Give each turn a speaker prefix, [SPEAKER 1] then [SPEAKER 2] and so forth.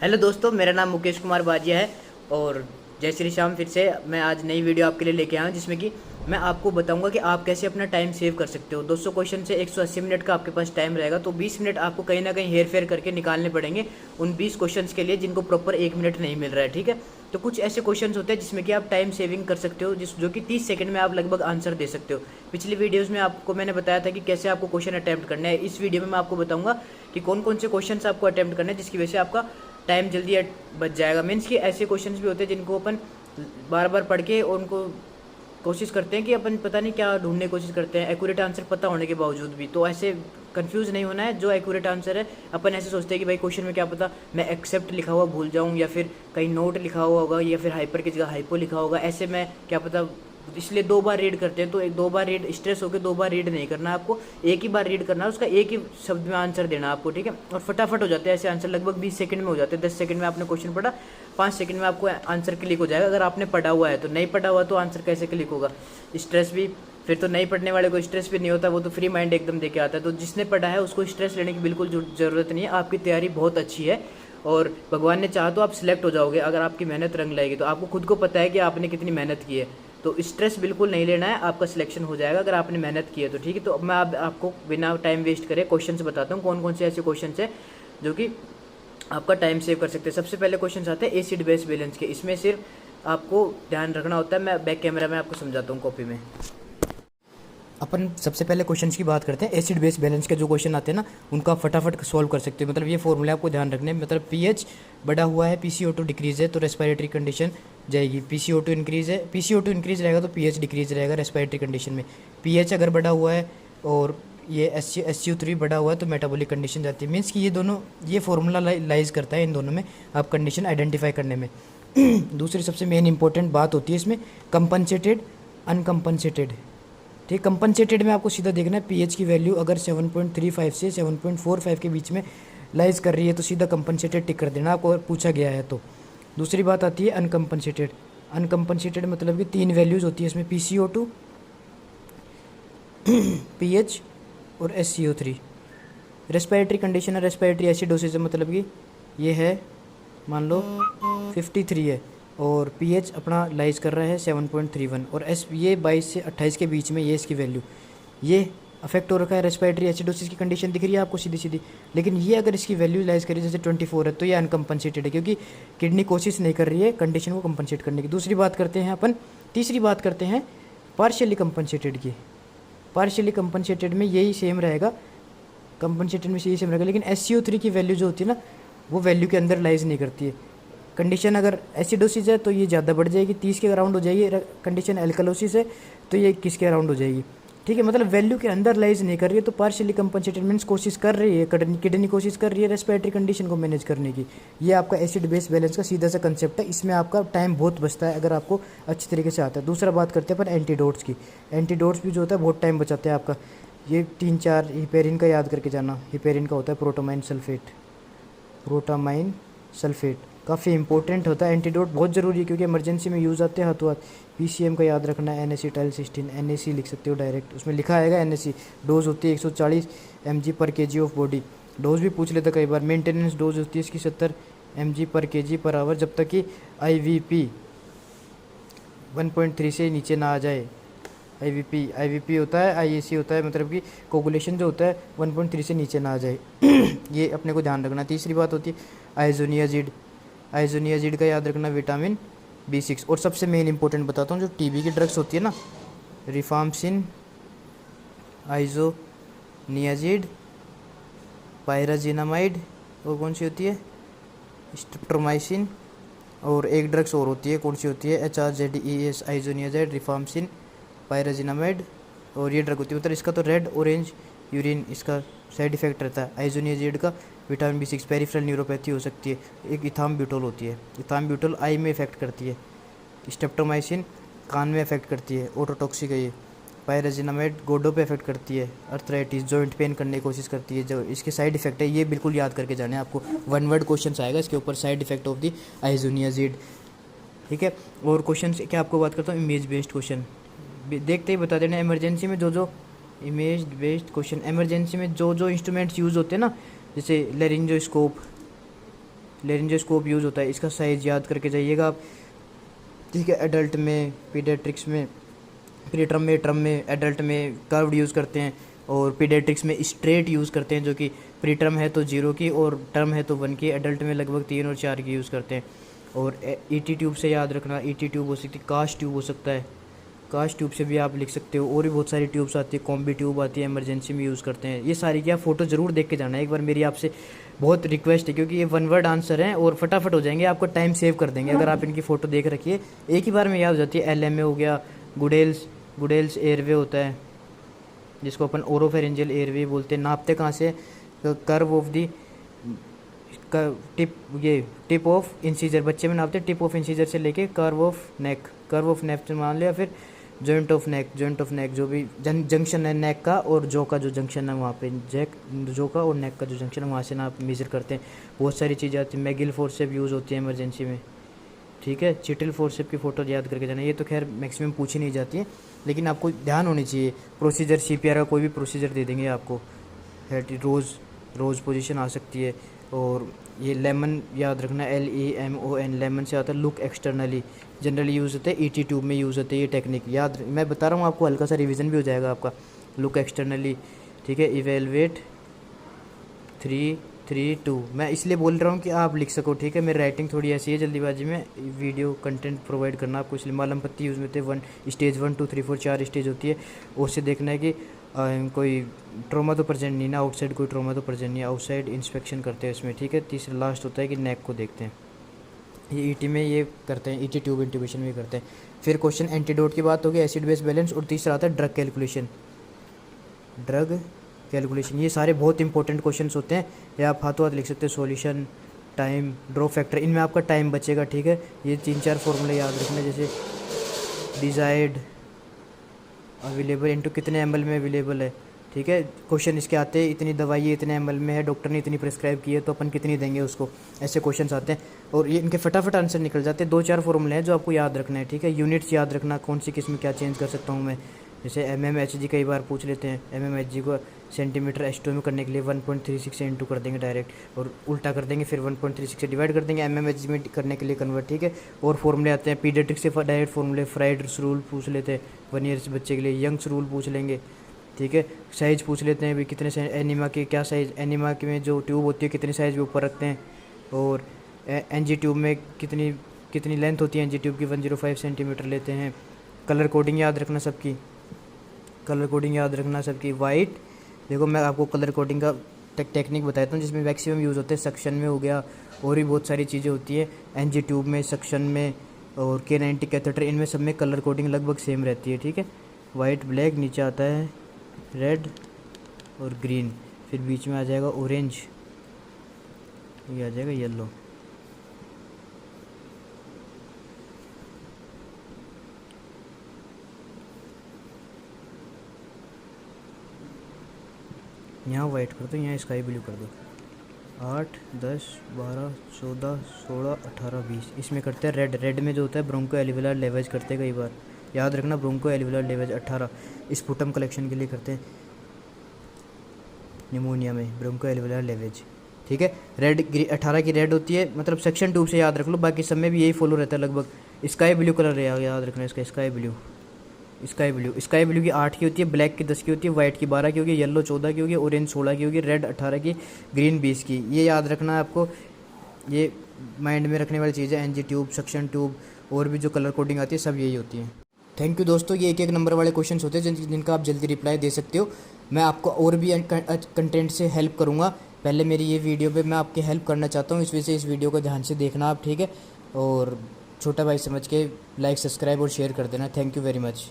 [SPEAKER 1] Hello दोस्तों, मेरा नाम मुकेश कुमार बाजिया है और जय श्री श्याम। फिर से मैं आज नई वीडियो आपके लिए लेके आया हूँ जिसमें कि मैं आपको बताऊंगा कि आप कैसे अपना टाइम सेव कर सकते हो। 200 क्वेश्चन से 180 मिनट का आपके पास टाइम रहेगा, तो 20 मिनट आपको कहीं ना कहीं हेर फेर करके निकालने पड़ेंगे उन 20 क्वेश्चंस के लिए जिनको प्रॉपर 1 मिनट नहीं मिल रहा है। ठीक है, तो कुछ ऐसे क्वेश्चंस होते हैं जिसमें कि आप टाइम सेविंग कर सकते हो, जो कि 30 सेकंड में आप लगभग आंसर दे सकते हो। पिछली वीडियोस में आपको मैंने बताया था कि कैसे आपको क्वेश्चन अटैम्प्ट करना है। इस वीडियो में मैं आपको बताऊंगा कि कौन कौन से क्वेश्चन आपको अटैम्प्ट करना है जिसकी वजह से आपका टाइम जल्दी बच जाएगा। मीन्स कि ऐसे क्वेश्चंस भी होते हैं जिनको अपन बार बार पढ़ के और उनको कोशिश करते हैं कि अपन पता नहीं क्या ढूंढने की कोशिश करते हैं एक्यूरेट आंसर पता होने के बावजूद भी। तो ऐसे कंफ्यूज नहीं होना है। जो एक्यूरेट आंसर है अपन ऐसे सोचते हैं कि भाई क्वेश्चन में क्या पता मैं एक्सेप्ट लिखा हुआ भूल जाऊँ, या फिर कहीं नोट लिखा हुआ होगा, या फिर हाइपर की जगह हाइपो लिखा होगा, ऐसे में क्या पता। इसलिए 2 बार रीड करते हैं। तो 2 बार रीड स्ट्रेस होकर 2 बार रीड नहीं करना आपको, एक ही बार रीड करना है, उसका एक ही शब्द में आंसर देना आपको। ठीक है, और फटाफट हो जाते हैं ऐसे आंसर, लगभग 20 सेकंड में हो जाते हैं। 10 सेकंड में आपने क्वेश्चन पढ़ा, 5 सेकंड में आपको आंसर क्लिक हो जाएगा अगर आपने पढ़ा हुआ है। तो नहीं पढ़ा हुआ तो आंसर कैसे क्लिक होगा। स्ट्रेस भी फिर तो नहीं पढ़ने वाले को स्ट्रेस भी नहीं होता, वो तो फ्री माइंड एकदम देके आता है। तो जिसने पढ़ा है उसको स्ट्रेस लेने की बिल्कुल ज़रूरत नहीं है। आपकी तैयारी बहुत अच्छी है और भगवान ने चाहा तो आप सिलेक्ट हो जाओगे अगर आपकी मेहनत रंग लाएगी। तो आपको खुद को पता है कि आपने कितनी मेहनत की है, तो स्ट्रेस बिल्कुल नहीं लेना है, आपका सिलेक्शन हो जाएगा अगर आपने मेहनत की है तो। ठीक है, तो मैं आपको बिना टाइम वेस्ट करे क्वेश्चन बताता हूँ कौन कौन से ऐसे क्वेश्चन है जो कि आपका टाइम सेव कर सकते हैं। सबसे पहले क्वेश्चन आते हैं एसिड बेस बैलेंस के। इसमें सिर्फ आपको ध्यान रखना होता है, मैं बैक कैमरा में आपको समझाता हूँ कॉपी में। अपन सबसे पहले क्वेश्चंस की बात करते हैं। एसिड बेस बैलेंस के जो क्वेश्चन आते हैं ना, उनका फटाफट सॉल्व कर सकते हो। मतलब ये फॉर्मूला आपको ध्यान रखने, मतलब पीएच बढ़ा हुआ है, पीसीओ2 डिक्रीज है तो रेस्पिरेटरी कंडीशन जाएगी। पीसीओ2 इंक्रीज है, पीसीओ2 इंक्रीज रहेगा तो पीएच डिक्रीज रहेगा रेस्पिरेटरी कंडीशन में। पीएच अगर बढ़ा हुआ है और ये SU3 बढ़ा हुआ है तो मेटाबॉलिक कंडीशन जाती है। मीन्स कि ये दोनों, ये फॉर्मूला लाइज करता है इन दोनों में आप कंडीशन आइडेंटिफाई करने में। दूसरी सबसे मेन इंपॉर्टेंट बात होती है इसमें कंपनसेटेड अनकम्पनसेटेड। ठीक, कंपनसेटेड में आपको सीधा देखना है पीएच की वैल्यू अगर 7.35 से 7.45 के बीच में लाइज कर रही है तो सीधा कंपनसेटेड टिक कर देना आपको पूछा गया है तो। दूसरी बात आती है अनकम्पनसेटेड। अनकम्पनसेटेड मतलब कि 3 वैल्यूज़ होती है इसमें, पीसीओ2, पीएच और SCO3। रेस्पिरेटरी कंडीशन है, रेस्पिरेटरी एसिडोसिस है, मतलब कि ये है मान लो 53 है और पीएच अपना लाइज कर रहा है 7.31 और ये 22 से 28 के बीच में ये इसकी वैल्यू, ये अफेक्ट हो रखा है। रेस्पिरेटरी एसिडोसिस की कंडीशन दिख रही है आपको सीधी सीधी, लेकिन ये अगर इसकी वैल्यू लाइज करी जैसे 24 है तो ये अनकम्पनसेटेड है क्योंकि किडनी कोशिश नहीं कर रही है कंडीशन को कंपनसेट करने की। दूसरी बात करते हैं अपन, तीसरी बात करते हैं पार्शियली कंपनसेटेड की। पार्शियली कंपनसेटेड में यही सेम रहेगा, कंपनसेटेड में यही सेम रहेगा, लेकिन SCO3 की वैल्यू जो होती है ना वो वैल्यू के अंदर लाइज नहीं करती है। कंडीशन अगर एसिडोसिस है तो ये ज़्यादा बढ़ जाएगी, 30 के अराउंड हो जाएगी। कंडीशन एल्कलोसिस है तो ये 21 के अराउंड हो जाएगी। ठीक है, मतलब वैल्यू के अंदर लाइज नहीं कर रही है। तो पार्शियली कंपनसेटेड मीन्स कोशिश कर रही है, किडनी कोशिश कर रही है रेस्पिरेटरी कंडीशन को मैनेज करने की। ये आपका एसिड बेस बैलेंस का सीधा सा कंसेप्ट है। इसमें आपका टाइम बहुत बचता है अगर आपको अच्छी तरीके से आता है। दूसरा बात करते हैं अपन एंटीडोट्स की। एंटीडोट्स भी जो होता है बहुत टाइम बचाते हैं आपका। ये 3-4 हिपेरिन का याद करके जाना। हिपेरिन का होता है प्रोटामाइन सल्फेट, प्रोटामाइन सल्फेट काफ़ी इंपॉर्टेंट होता है। एंटीडोट बहुत ज़रूरी है क्योंकि इमरजेंसी में यूज़ आते हैं हाथों हाथ। पीसीएम का याद रखना है, NaCtyl16, NaC लिख सकते हो डायरेक्ट, उसमें लिखा आएगा NaC। डोज होती है 140 mg पर kg ऑफ बॉडी। डोज भी पूछ लेता कई बार। मेंटेनेंस डोज होती है इसकी 70 mg पर kg पर आवर, जब तक कि IVP 1.3 से नीचे ना आ जाए। IVP होता है, IAC होता है, मतलब कि कोगुलेशन जो होता है 1.3 से नीचे ना आ जाए। ये अपने को ध्यान रखना। तीसरी बात होती है आइजोनियाजिड। आइजोनियाजिड का याद रखना, विटामिन B6। और सबसे मेन इंपॉर्टेंट बताता हूँ, जो टीबी की ड्रग्स होती है ना, रिफाम्सिन, आइजोनियाजिड, पायराजिनामाइड, और कौन सी होती है, स्ट्रेप्टोमाइसिन, और एक ड्रग्स और होती है, कौन सी होती है, HRZES, आइजोनियाजिड, रिफाम्सिन, पायराजिनामाइड, और ये ड्रग होती है। मतलब इसका तो रेड ऑरेंज यूरिन इसका साइड इफेक्ट रहता है। आइजोनियाजिड का विटामिन B6, पेरिफेरल न्यूरोपैथी हो सकती है। एक इथाम्ब्यूटोल होती है, इथाम्ब्यूटोल आई में इफेक्ट करती है। स्ट्रेप्टोमाइसिन कान में इफेक्ट करती है, ओटोटॉक्सिक है ये। पायराजिनामाइड गोडों पे इफेक्ट करती है, अर्थराइटिस, जॉइंट पेन करने की कोशिश करती है। जो इसके साइड इफेक्ट है ये बिल्कुल याद करके जाने आपको। 1 वर्ड क्वेश्चन आएगा इसके ऊपर, साइड इफेक्ट ऑफ द आइजोनियाजिड। ठीक है, और क्वेश्चन क्या आपको बात करता हूँ, इमेज बेस्ड क्वेश्चन देखते ही बता देना। इमरजेंसी में जो इमेज बेस्ड क्वेश्चन, इमरजेंसी में जो इंस्ट्रूमेंट्स यूज़ होते हैं ना, जैसे लेरिंजोस्कोप, लेरिंजोस्कोप यूज़ होता है, इसका साइज़ याद करके जाइएगा आप, ठीक है। एडल्ट में, पीडियाट्रिक्स में, प्रीटर्म में, टर्म में, एडल्ट में कर्व्ड यूज़ करते हैं और पीडियाट्रिक्स में स्ट्रेट यूज़ करते हैं, जो कि प्रीटर्म है तो 0 की और टर्म है तो 1 की, एडल्ट में लगभग 3 और 4 की यूज़ करते हैं। और ईटी ट्यूब से याद रखना, ईटी ट्यूब हो सकती है, कास्ट ट्यूब हो सकता है, कास्ट ट्यूब से भी आप लिख सकते हो। और भी बहुत सारी ट्यूब्स आती है, कॉम्बी ट्यूब आती है, इमरजेंसी में यूज़ करते हैं। ये सारी की आप फ़ोटो ज़रूर देख के जाना है एक बार, मेरी आपसे बहुत रिक्वेस्ट है, क्योंकि ये 1 वर्ड आंसर हैं और फटाफट हो जाएंगे, आपको टाइम सेव कर देंगे अगर आप इनकी फ़ोटो देख रखिए, एक ही बार में याद हो जाती है। LMA हो गया, गुडेल्स एयरवे होता है, जिसको अपन ओरोफेरेंजियल एयरवे बोलते हैं। नापते कहाँ से, curve of the tip of incisor, बच्चे में नापते टिप ऑफ इंसीजर से लेके कर्व ऑफ नेक मान लिया, फिर जॉइंट ऑफ नेक जो भी जंक्शन है नेक का और जो का जो जंक्शन है वहाँ पे, जो का और नेक का जो जंक्शन है वहाँ से ना आप मेज़र करते हैं। बहुत सारी चीज़ें आती हैं, मैगिल फोर्सेप यूज़ होती है इमरजेंसी में, ठीक है। चिटिल फोर्सेप की फ़ोटो याद करके जाना, ये तो खैर मैक्सिमम पूछी नहीं जाती है, लेकिन आपको ध्यान होनी चाहिए। प्रोसीजर CPR का कोई भी प्रोसीजर दे देंगे आपको, रोज़ पोजीशन आ सकती है। और ये लेमन याद रखना, LEMON, लेमन से आता है लुक एक्सटर्नली, जनरली यूज़ होते हैं ET ट्यूब में यूज़ होते हैं ये टेक्निक, याद मैं बता रहा हूँ आपको, हल्का सा रिवीजन भी हो जाएगा आपका। लुक एक्सटर्नली, ठीक है। इवेलुएट 3-3-2, मैं इसलिए बोल रहा हूँ कि आप लिख सको, ठीक है। मेरी राइटिंग थोड़ी ऐसी है जल्दीबाजी में, वीडियो कंटेंट प्रोवाइड करना आपको, इसलिए मालम पत्ती यूज़ में होते हैं। स्टेज 1 2 3 4 4 स्टेज होती है, उससे देखना है कि कोई ट्रॉमा तो प्रेजेंट नहीं ना, आउटसाइड कोई ट्रॉमा तो प्रेजेंट नहीं, आउटसाइड इंस्पेक्शन करते हैं इसमें, ठीक है। तीसरा लास्ट होता है कि नेक को देखते हैं, ये ET में ये करते हैं, ET ट्यूब इंट्यूबेशन में करते हैं। फिर क्वेश्चन एंटीडोट की बात होगी, एसिड बेस बैलेंस, और तीसरा आता है ड्रग कैलकुलेशन। ये सारे बहुत इंपॉर्टेंट क्वेश्चंस होते हैं, या आप हाथों हाथ लिख सकते हैं। सॉल्यूशन, टाइम, ड्रॉप फैक्टर, इनमें आपका टाइम बचेगा, ठीक है। ये 3-4 फॉर्मूले याद रखना, जैसे डिजायर्ड अवेलेबल इनटू कितने ml में अवेलेबल है, ठीक है। क्वेश्चन इसके आते हैं, इतनी दवाई है इतने ml में है, डॉक्टर ने इतनी प्रिस्क्राइब की है तो अपन कितनी देंगे उसको, ऐसे क्वेश्चंस आते हैं और ये इनके फटाफट आंसर निकल जाते हैं। 2-4 फॉर्मूले हैं जो आपको याद रखना है, ठीक है। यूनिट्स याद रखना, कौन सी किस्म क्या चेंज कर सकता हूँ मैं, जैसे mmHg कई बार पूछ लेते हैं, mmHg को सेंटीमीटर H2 में करने के लिए 1.36 से इंटू कर देंगे डायरेक्ट, और उल्टा कर देंगे, फिर 1.36 से डिवाइड कर देंगे, mmHg में करने के लिए कन्वर्ट, ठीक है। और फॉर्मूले आते हैं पीडियाट्रिक से डायरेक्ट फॉर्मूले, फ्राइड्स रूल पूछ लेते हैं 1 ईयर बच्चे के लिए, यंग्स रूल पूछ लेंगे, ठीक है। साइज़ पूछ लेते हैं भी कितने एनिमा के क्या साइज़, एनिमा के में जो ट्यूब होती है कितने साइज़ के ऊपर रखते हैं, और NG ट्यूब में कितनी लेंथ होती है NG ट्यूब की, 105 सेंटीमीटर लेते हैं। कलर कोडिंग याद रखना सबकी, वाइट, देखो मैं आपको कलर कोडिंग का टेक्निक बताता हूँ जिसमें मैक्सिमम यूज़ होते हैं, सक्शन में हो गया, और भी बहुत सारी चीज़ें होती है, NG ट्यूब में, सक्शन में, और K90 कैथेटर, इनमें सब में कलर कोडिंग लगभग सेम रहती है, ठीक है। वाइट, ब्लैक, नीचे आता है रेड और ग्रीन, फिर बीच में आ जाएगा ऑरेंज, ये आ जाएगा येलो। यहाँ वाइट कर दो, यहाँ स्काई ब्लू कर दो। 8, 10, 12, 14, 16, 18, 20, इसमें करते हैं रेड में जो होता है ब्रोंको एल्वियोलार लेवेज करते हैं कई बार, याद रखना ब्रोंको एल्वियोलार लेवेज। 18 स्पुटम कलेक्शन के लिए करते हैं निमोनिया में ब्रोंको एल्वियोलार लेवेज, ठीक है। 18 की रेड होती है, मतलब सेक्शन 2 से याद रख लो, बाकी सब में भी यही फॉलो रहता है लगभग। स्काई ब्लू कलर याद रखना इसका, स्काई ब्लू की 8 की होती है, ब्लैक की 10 की होती है, वाइट की 12 की होगी, येलो 14 की होगी, ऑरेंज 16 की होगी, रेड 18 की, ग्रीन 20 की। ये याद रखना है आपको, ये माइंड में रखने वाली चीज़ है। NG ट्यूब, सक्शन ट्यूब, और भी जो कलर कोडिंग आती है सब यही होती है। थैंक यू दोस्तों, ये 1-1 नंबर वाले क्वेश्चन होते हैं जिनका आप जल्दी रिप्लाई दे सकते हो। मैं आपको और भी कंटेंट से हेल्प करूँगा, पहले मेरी ये वीडियो पे मैं आपकी हेल्प करना चाहता हूँ, इस वजह से इस वीडियो को ध्यान से देखना आप, ठीक है। और छोटा भाई समझ के लाइक, सब्सक्राइब और शेयर कर देना। Thank you very much.